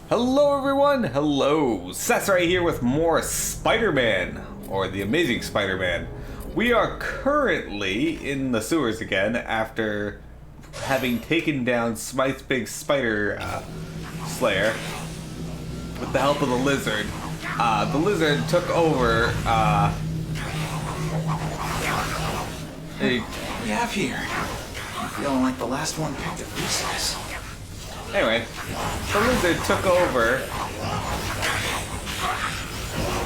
Hello everyone, hello, Seth's right here with more Spider-Man, or the Amazing Spider-Man. We are currently in the sewers again after having taken down Smythe's big spider slayer with the help of the lizard. The lizard took over, What do we have here? I'm feeling like the last one picked at recess. Anyway, the lizard took over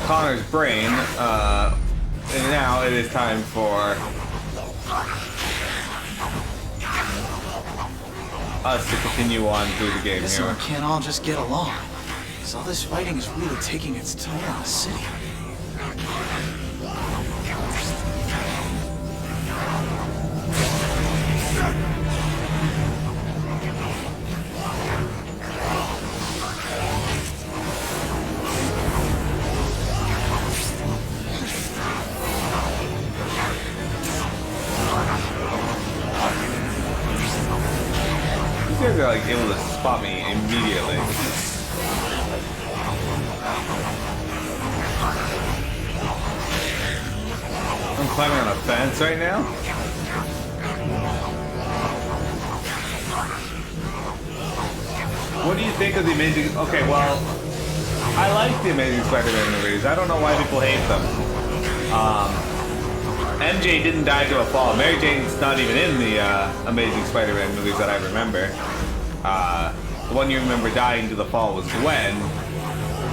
Connor's brain, and now it is time for us to continue on through the game Guess here. we can't all just get along. Because all this fighting is really taking its toll on the city. These guys are like able to spot me immediately. I'm climbing on a fence right now. What do you think of the Amazing... Okay, well, I like the Amazing Spider-Man movies. I don't know why people hate them. MJ didn't die to a fall. Mary Jane's not even in the Amazing Spider-Man movies that I remember. The one you remember dying to the fall was Gwen,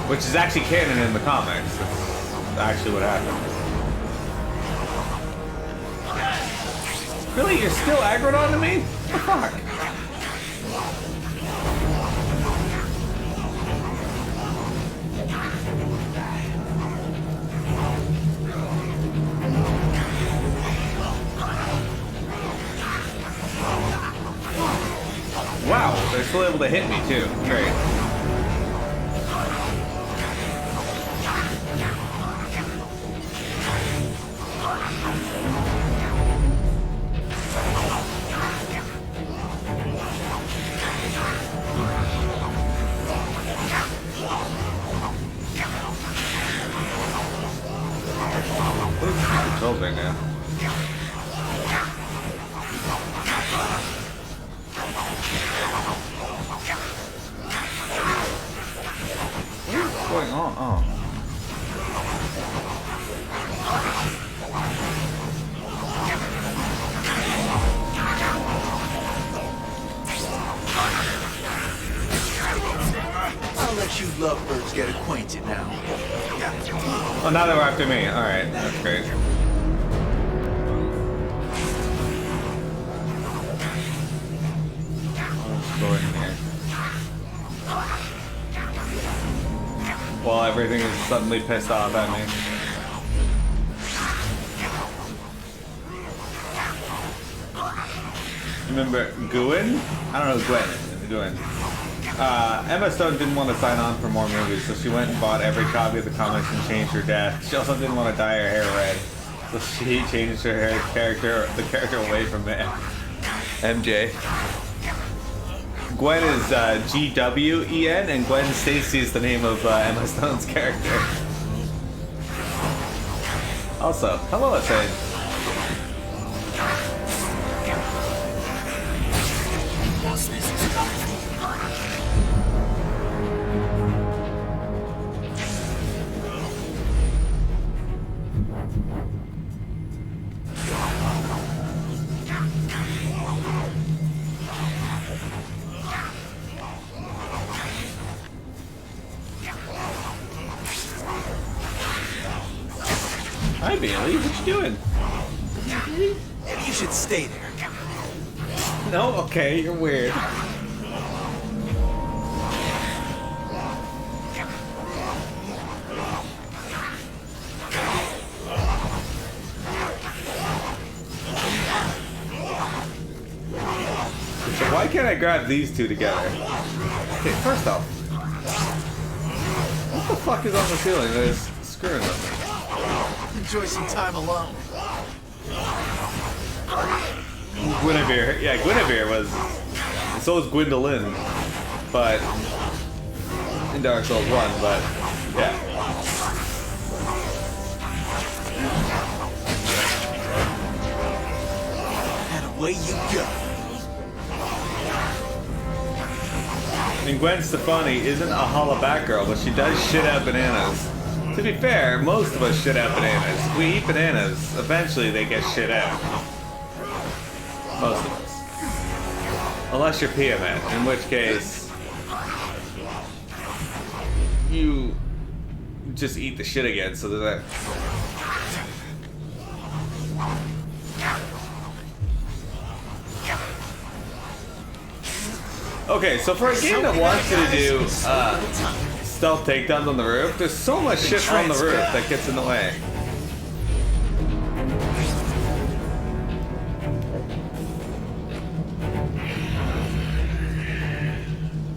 which is actually canon in the comics. That's actually what happened. Really? You're still aggroed onto me? What the fuck? Wow, they're still able to hit me too. Great. Those are controls right now. What's going on? Oh. I'll let you lovebirds get acquainted now. Oh, now they're after me. Alright, that's great. Let's go in here. While everything is suddenly pissed off at me. Remember Gwen? I don't know who Gwen is. Gwen. Emma Stone didn't want to sign on for more movies, so she went and bought every copy of the comics and changed her death. She also didn't want to dye her hair red, so she changed her hair the character away from MJ. Gwen is G-W-E-N, and Gwen Stacy is the name of Emma Stone's character. Also, hello, Essay. Hi, Bailey. What you doing? Maybe you should stay there. No? Okay, you're weird. So why can't I grab these two together? Okay, first off, what the fuck is on the ceiling that is screwing them? Enjoy some time alone. Guinevere, yeah, Guinevere was, so was Gwendolyn, but in Dark Souls 1, but yeah. And away you go. And Gwen Stefani isn't a holla back girl, but she does shit out bananas. To be fair, most of us shit out bananas. If we eat bananas, eventually they get shit out. Most of us. Unless you're PMN, in which case you just eat the shit again, so that. Okay, so for a game that wants you to do stealth takedowns on the roof, there's so much shit from the roof that gets in the way.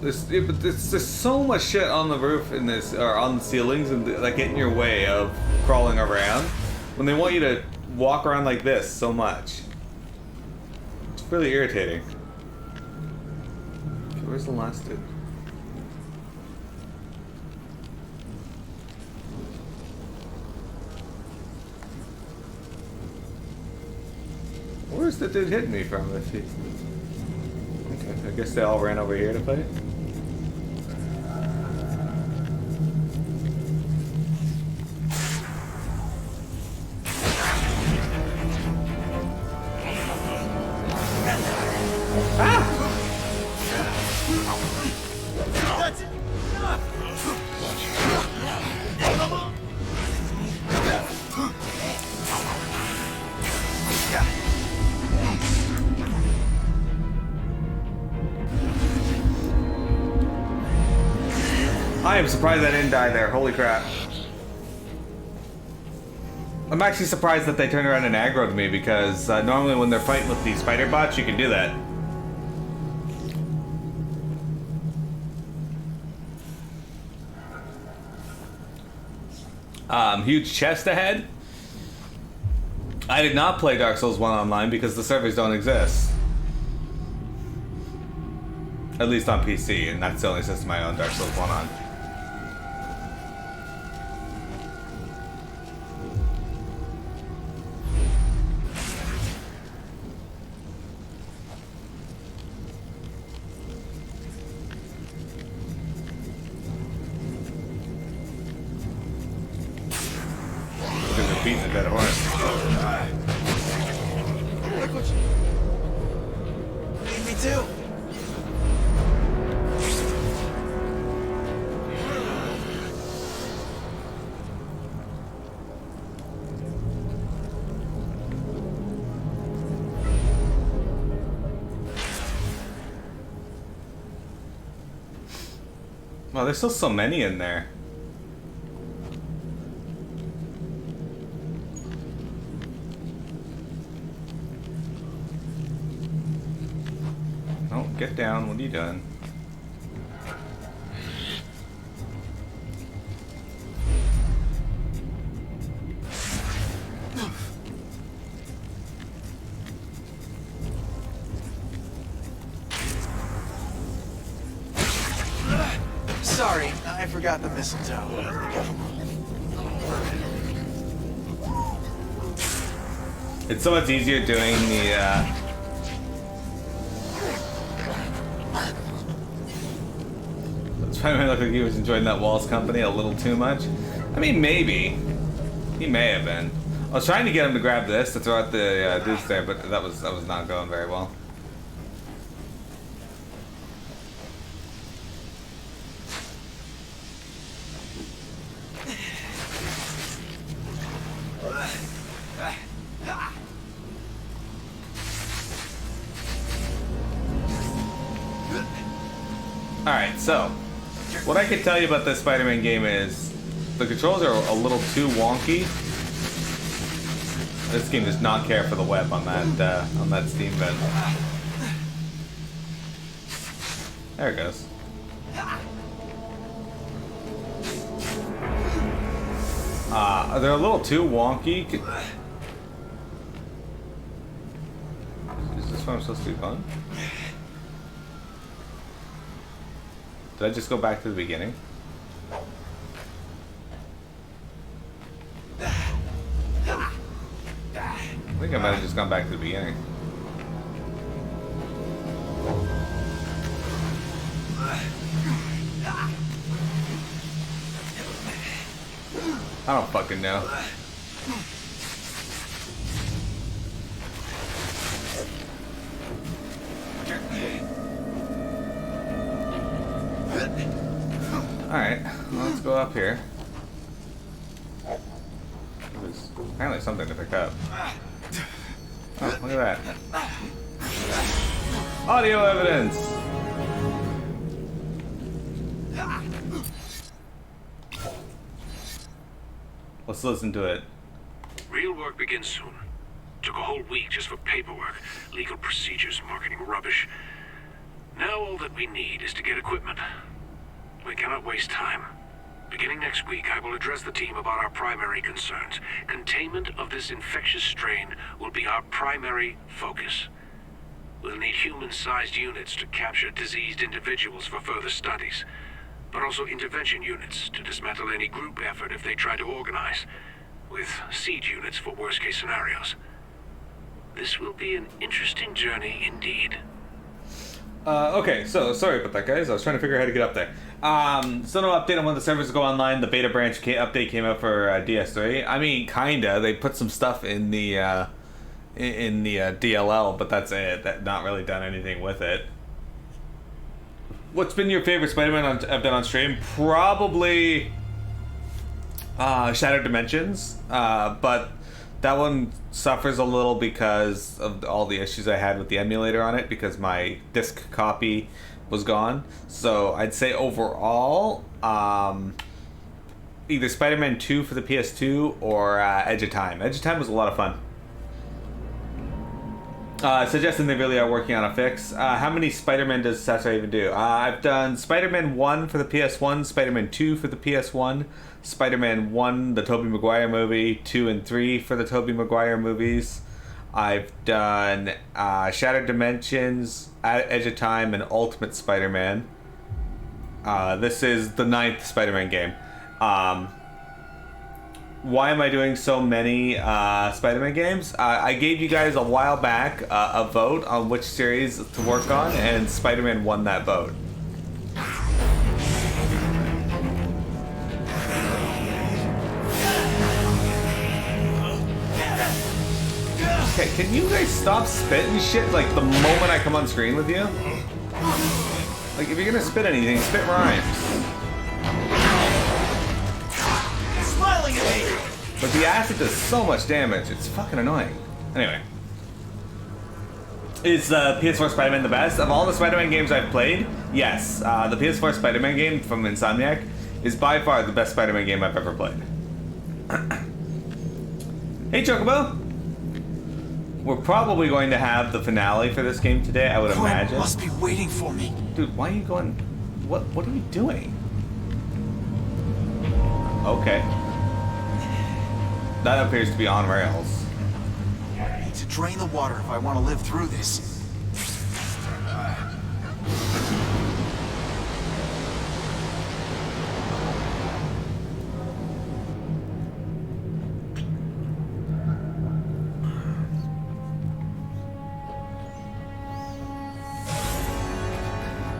There's so much shit on the roof in this, or on the ceilings, and that get in your way of crawling around when they want you to walk around like this so much. It's really irritating. Okay, where's the last dude? Where's the dude hitting me from? If he... Okay, I guess they all ran over here to fight. I am surprised I didn't die there. Holy crap. I'm actually surprised that they turned around and aggroed me, because normally when they're fighting with these spider bots, you can do that. Huge chest ahead. I did not play Dark Souls 1 online because the servers don't exist. At least on PC, and that's the only system I own Dark Souls 1 on. Because they're beating a dead horse. Leave me too. Well, there's still so many in there. Oh, get down. What are you doing? Sorry, I forgot the mistletoe. It's so much easier doing the, Spider-Man looked like he was enjoying that Walls company a little too much. I mean, maybe. He may have been. I was trying to get him to grab this to throw out the dudes there, but that was not going very well. Alright, so, what I can tell you about this Spider-Man game is the controls are a little too wonky. This game does not care for the web on that Steam vent. There it goes. They're a little too wonky. Is this what I'm supposed to be on? Did I just go back to the beginning? just gone back to the beginning. I don't fucking know. Alright, well, let's go up here. There's apparently something to pick up. Oh, look at that. Audio evidence! Let's listen to it. Real work begins soon. Took a whole week just for paperwork, legal procedures, marketing rubbish. Now all that we need is to get equipment. We cannot waste time. Beginning next week, I will address the team about our primary concerns. Containment of this infectious strain will be our primary focus. We'll need human-sized units to capture diseased individuals for further studies, but also intervention units to dismantle any group effort if they try to organize, with siege units for worst-case scenarios. This will be an interesting journey indeed. Okay, so sorry about that, guys. I was trying to figure out how to get up there. Still no update on when the servers go online. The beta branch update came out for DS3. I mean, kinda. They put some stuff in the DLL, but that's it. That not really done anything with it. What's been your favorite Spider-Man I've done on stream? Probably Shattered Dimensions, but that one suffers a little because of all the issues I had with the emulator on it, because my disc copy was gone. So I'd say overall, either Spider-Man 2 for the PS2 or Edge of Time. Edge of Time was a lot of fun. Suggesting they really are working on a fix. How many Spider-Man does Sasha even do? I've done Spider-Man 1 for the PS1, Spider-Man 2 for the PS1, Spider-Man 1, the Tobey Maguire movie, 2 and 3 for the Tobey Maguire movies. I've done Shattered Dimensions, Edge of Time, and Ultimate Spider-Man. This is the 9th Spider-Man game. Why am I doing so many Spider-Man games? I gave you guys a while back a vote on which series to work on, and Spider-Man won that vote. Okay, can you guys stop spitting shit like the moment I come on screen with you? Like, if you're gonna spit anything, spit rhymes. Smiling at me! But the acid does so much damage, it's fucking annoying. Anyway. Is PS4 Spider-Man the best? Of all the Spider-Man games I've played, yes. The PS4 Spider-Man game from Insomniac is by far the best Spider-Man game I've ever played. Hey Chocobo! We're probably going to have the finale for this game today, I would imagine. Must be waiting for me. Dude, why are you going... What are we doing? Okay. That appears to be on rails. I need to drain the water if I want to live through this.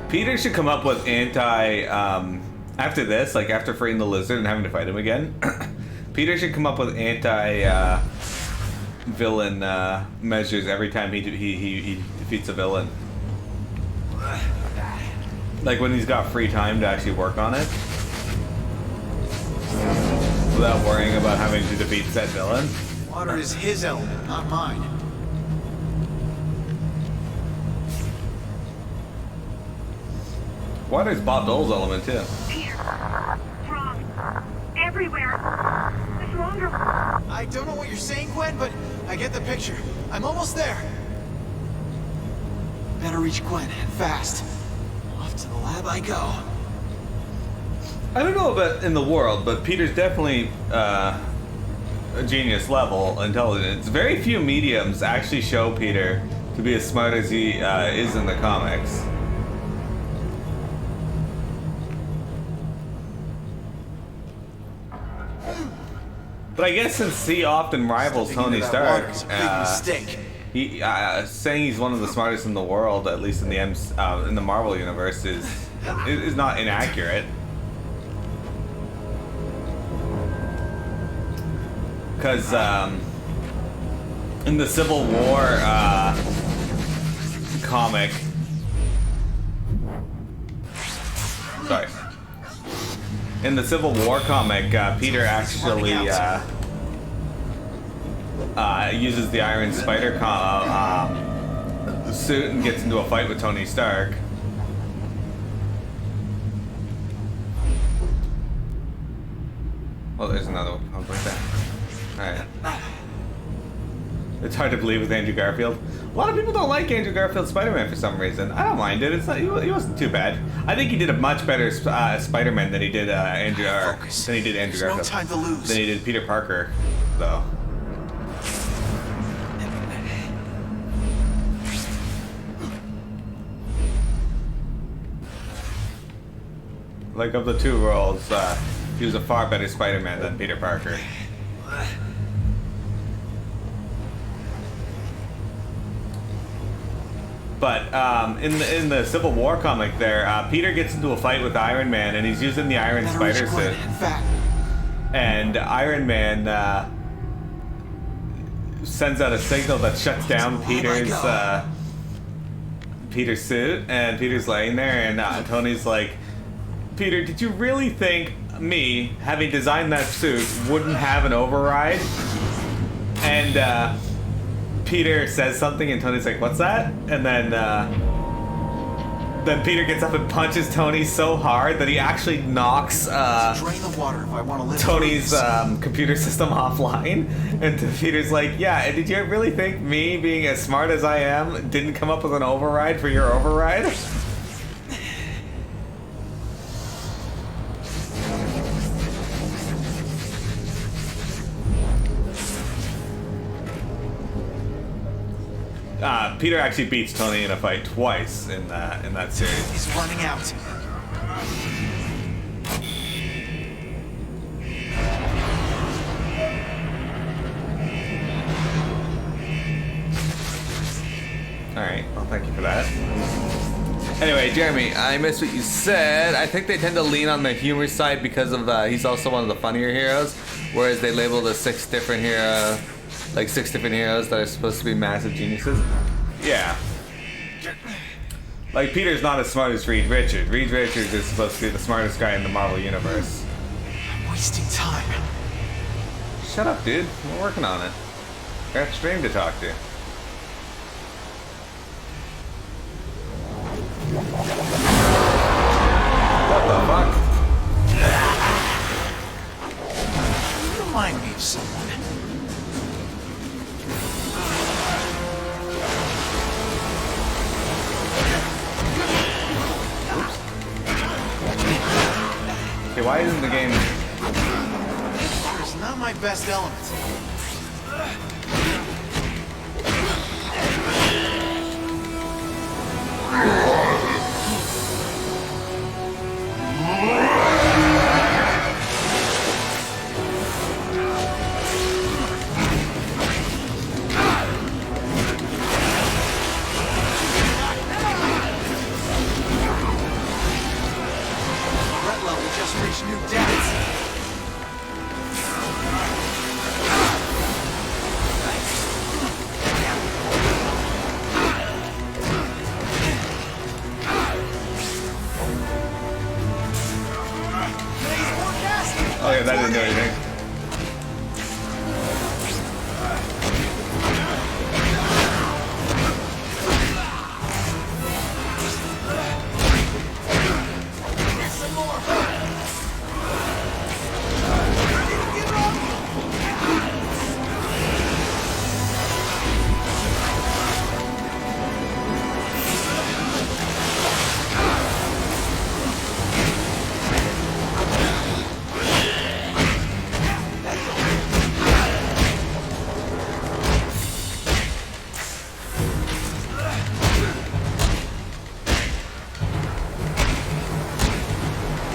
Peter should come up with after this, like after freeing the lizard and having to fight him again, Peter should come up with villain measures every time he defeats a villain. Like when he's got free time to actually work on it. Without worrying about having to defeat said villain. Water is his element, not mine. Water's Bob Dole's element too. Here. Wrong. Everywhere. It's longer. I don't know what you're saying, Gwen, but I get the picture. I'm almost there. Better reach Gwen, and fast. Off to the lab I go. I don't know about in the world, but Peter's definitely a genius level intelligence. Very few mediums actually show Peter to be as smart as he is in the comics. But I guess since he often rivals Stepping Tony into that water Stark, is a big mistake. he saying he's one of the smartest in the world, at least in the in the Marvel universe, is not inaccurate. Because in the Civil War comic, sorry. In the Civil War comic, Peter actually uses the Iron Spider suit and gets into a fight with Tony Stark. Well, there's another one right there. Alright. It's hard to believe with Andrew Garfield. A lot of people don't like Andrew Garfield's Spider-Man for some reason. I don't mind it. It's not. He wasn't too bad. I think he did a much better Spider-Man than he did Andrew There's Garfield. no time to lose. Than he did Peter Parker, though. Like, of the two roles, he was a far better Spider-Man than Peter Parker. But in the Civil War comic there, Peter gets into a fight with Iron Man, and he's using the Iron Spider suit. And Iron Man sends out a signal that shuts down Peter's suit, and Peter's laying there, and Tony's like, Peter, did you really think me, having designed that suit, wouldn't have an override? And Peter says something, and Tony's like, what's that? And then Peter gets up and punches Tony so hard that he actually knocks Drain the water if I want to live. Tony's computer system offline. And Peter's like, yeah, and did you really think me, being as smart as I am, didn't come up with an override for your override? Peter actually beats Tony in a fight twice in that series. He's running out. Alright, well, thank you for that. Anyway, Jeremy, I missed what you said. I think they tend to lean on the humor side because of he's also one of the funnier heroes, whereas they label the six different heroes that are supposed to be massive geniuses. Yeah. Like, Peter's not as smart as Reed Richards. Reed Richards is supposed to be the smartest guy in the Marvel Universe. I'm wasting time. Shut up, dude. We're working on it. Got Stream to talk to. What the fuck? Remind me of someone. Okay, why isn't the game... It's not my best element. Threat level just reached new depths. Oh yeah, that didn't do anything.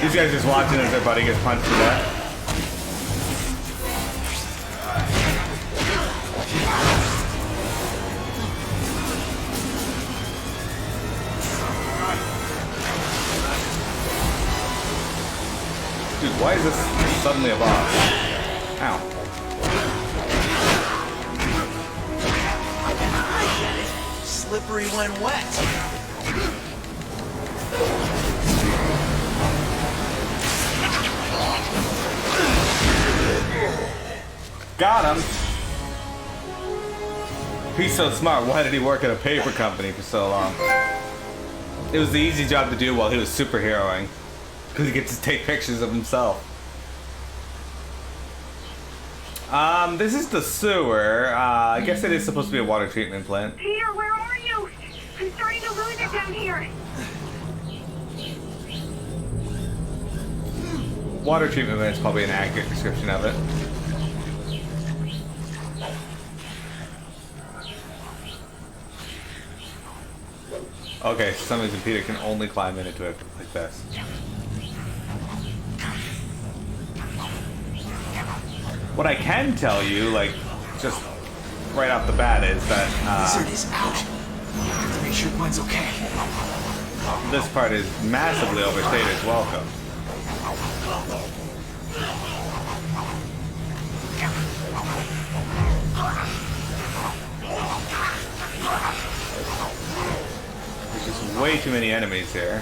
These guys just watching as their buddy gets punched to death. Dude, why is this suddenly a boss? Ow. Slippery when wet. Got him! He's so smart. Why did he work at a paper company for so long? It was the easy job to do while he was superheroing. Because he gets to take pictures of himself. This is the sewer. I guess it is supposed to be a water treatment plant. Peter, where are you? I'm starting to lose it down here. Water treatment plant is probably an accurate description of it. Okay, for some reason Peter can only climb into it like this. What I can tell you, like, just right off the bat, is that Lizard is out. Have to make sure Gwen's okay. this part is massively overstayed its welcome. There's just way too many enemies here.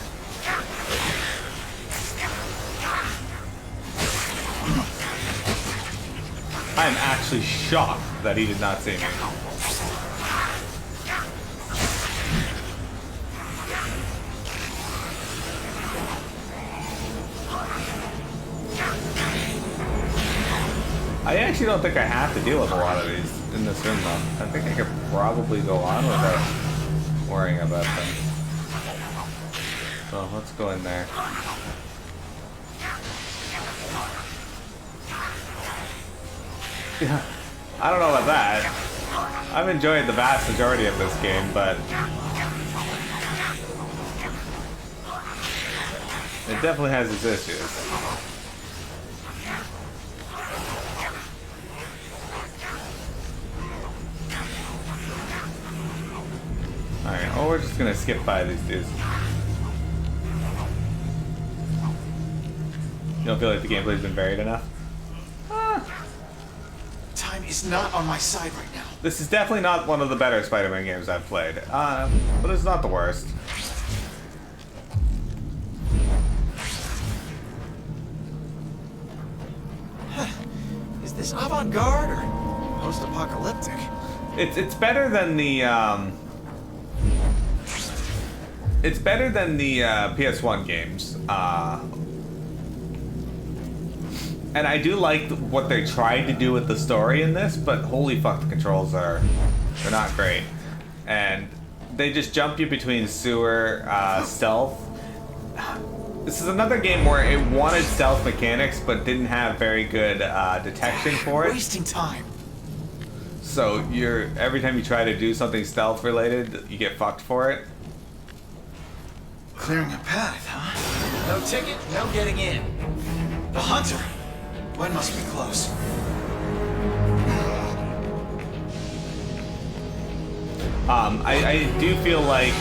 I am actually shocked that he did not see me. I actually don't think I have to deal with a lot of these in this room though. I think I could probably go on without worrying about them. So let's go in there. Yeah, I don't know about that. I've enjoyed the vast majority of this game, but it definitely has its issues. Alright, oh, we're just gonna skip by these dudes. You don't feel like the gameplay's been varied enough? Time is not on my side right now. This is definitely not one of the better Spider-Man games I've played, but it's not the worst. Is this avant-garde or post-apocalyptic? It's better than the it's better than the PS1 games. And I do like what they tried to do with the story in this, but holy fuck, the controls they're not great. And they just jump you between sewer, stealth. This is another game where it wanted stealth mechanics, but didn't have very good detection for it. Wasting time. So every time you try to do something stealth related, you get fucked for it. Clearing a path, huh? No ticket, no getting in. The hunter. Gwen must be close. I do feel like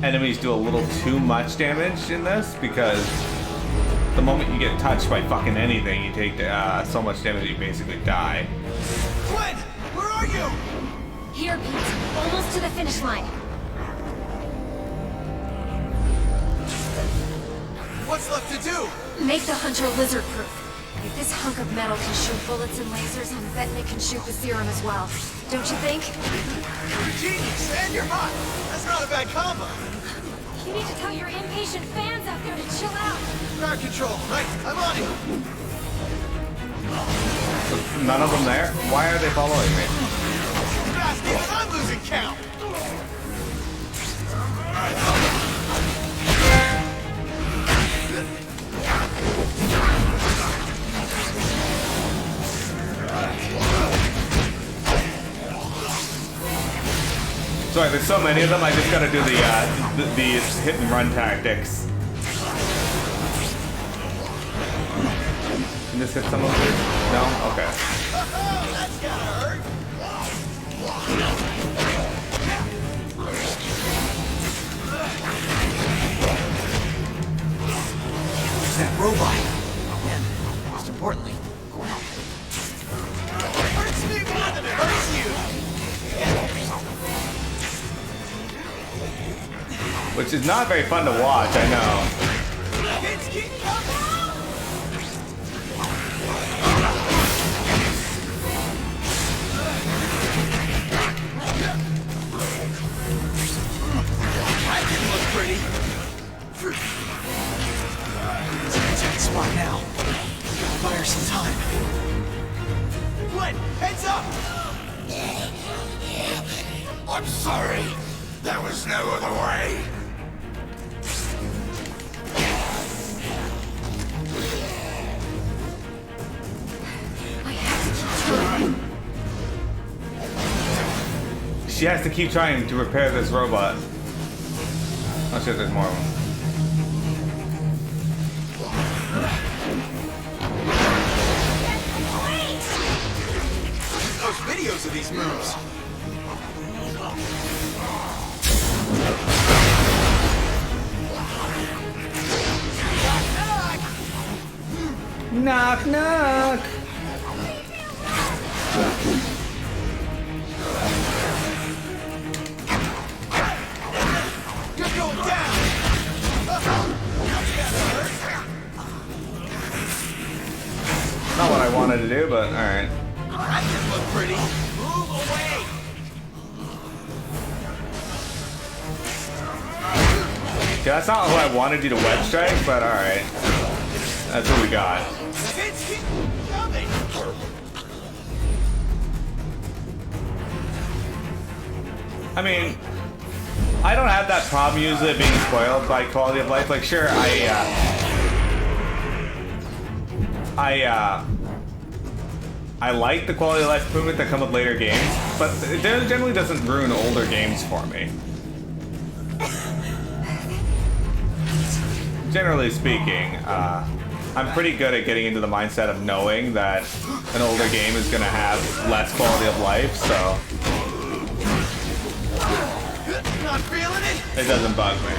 enemies do a little too much damage in this, because the moment you get touched by fucking anything, you take so much damage that you basically die. Gwen, where are you? Here, Pete. Almost to the finish line. What's left to do? Make the hunter lizard-proof. If this hunk of metal can shoot bullets and lasers, I'm betting it can shoot the serum as well. Don't you think? You're a genius, and you're hot. That's not a bad combo. You need to tell your impatient fans out there to chill out. Ground control, right? I'm on it. None of them there? Why are they following me? Fast, even I'm losing count. Sorry, there's so many of them, I just gotta do the hit and run tactics. Can this hit some of these? No? Okay. That's gotta hurt. robot. And, most importantly, hurts me more than it hurts you. Which is not very fun to watch, I know. Kids keep coming. That didn't look pretty. It's an intense spot now. Gotta buy her some time. Glenn, heads up! I'm sorry. There was no other way. I have to keep trying. She has to keep trying to repair this robot. Not sure if there's more of them. Those videos of these moves. Knock, knock! You're going down! Not what I wanted to do, but alright. That didn't look pretty. Move away! Yeah, that's not who I wanted you to web strike, but alright. That's what we got. Kids keep coming! I mean, I don't have that problem usually being spoiled by quality of life. Like, sure, I like the quality of life improvement that come with later games, but it generally doesn't ruin older games for me. Generally speaking, I'm pretty good at getting into the mindset of knowing that an older game is going to have less quality of life, so Not feeling it? it doesn't bug me.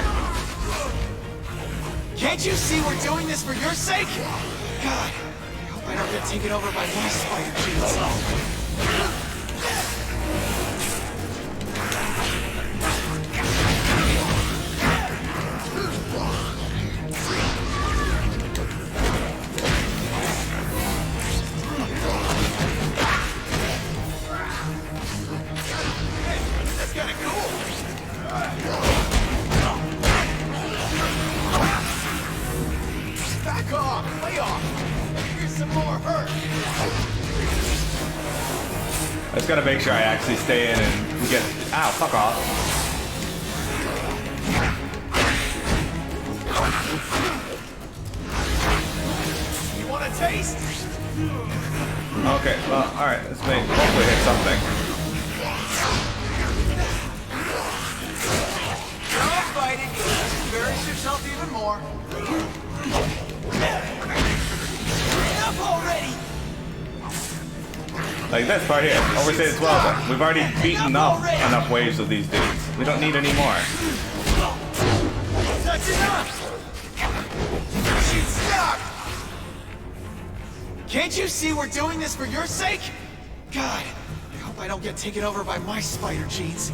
Can't you see we're doing this for your sake? God, I hope I don't get taken over by my spider genes. That's kinda cool. Back off! Lay off! Here's some more hurt! I just gotta make sure I actually stay in and get. Ow, fuck off. You want a taste? Okay, well, alright, let's hopefully hit something. Don't fight it. Embarrass yourself even more. Enough already! Like this part here, overstated 12. We've already beaten enough waves of these dudes. We don't need any more. That's enough! Shoot, stop! Can't you see we're doing this for your sake? God, I hope I don't get taken over by my spider genes.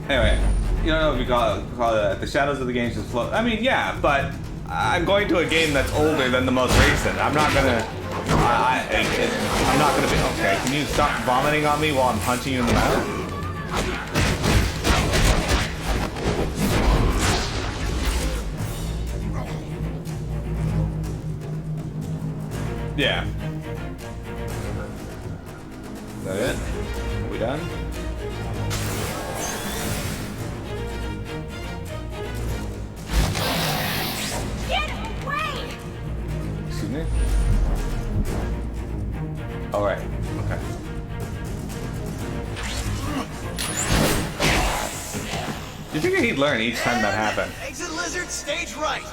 Anyway, you don't know if you call it the shadows of the game just float. I mean, yeah, but I'm going to a game that's older than the most recent. I'm not gonna. I'm not gonna be. Okay, can you stop vomiting on me while I'm punching you in the mouth? Yeah. Is that it? Are we done? Get away! Excuse me? All right. Okay. You think he'd learn each time that happened? Exit lizard, stage right.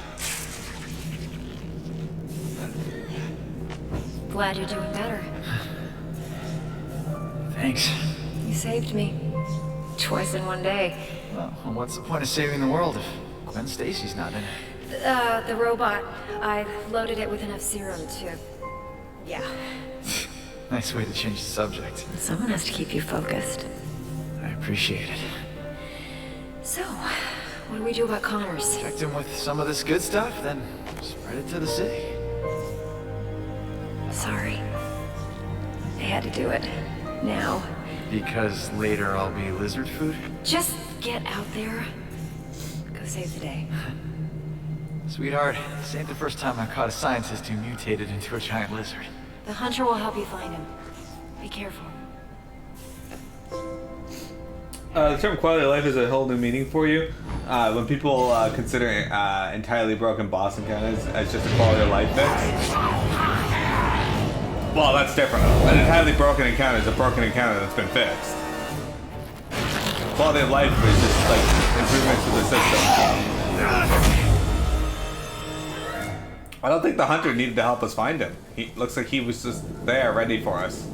Glad you're doing better. Thanks. You saved me. Twice in one day. Well, what's the point of saving the world if Gwen Stacy's not in it? The robot. I loaded it with enough serum to... Yeah. Nice way to change the subject. Someone has to keep you focused. I appreciate it. So, what do we do about Connors? Checked him with some of this good stuff, then spread it to the city. Sorry. I had to do it. Now. Because later I'll be lizard food? Just get out there. Go save the day. Sweetheart, this ain't the first time I've caught a scientist who mutated into a giant lizard. The hunter will help you find him. Be careful. The term quality of life is a whole new meaning for you. When people consider entirely broken boss encounters as just a quality of life fix. Well, that's different. An entirely broken encounter is a broken encounter that's been fixed. Quality of life is just like improvements to the system. I don't think the hunter needed to help us find him. He looks like he was just there, ready for us.